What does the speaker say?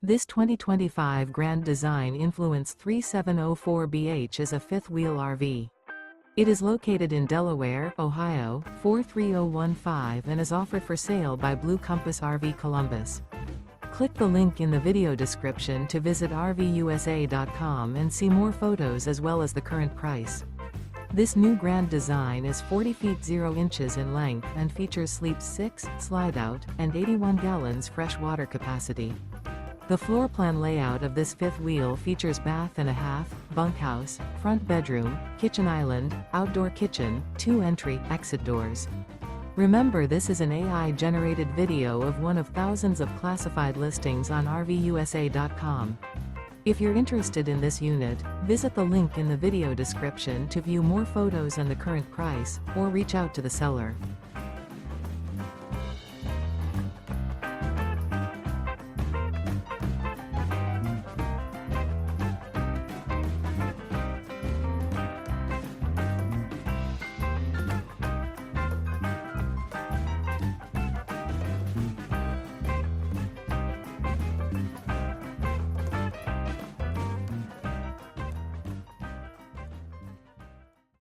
This 2025 Grand Design Influence 3704BH is a fifth-wheel RV. It is located in Delaware, Ohio, 43015 and is offered for sale by Blue Compass RV Columbus. Click the link in the video description to visit RVUSA.com and see more photos as well as the current price. This new Grand Design is 40 feet 0 inches in length and features Sleep 6, Slideout, and 81 gallons fresh water capacity. The floor plan layout of this fifth wheel features bath and a half, bunkhouse, front bedroom, kitchen island, outdoor kitchen, 2 entry/exit doors. Remember, this is an AI-generated video of one of thousands of classified listings on RVUSA.com. If you're interested in this unit, visit the link in the video description to view more photos and the current price, or reach out to the seller.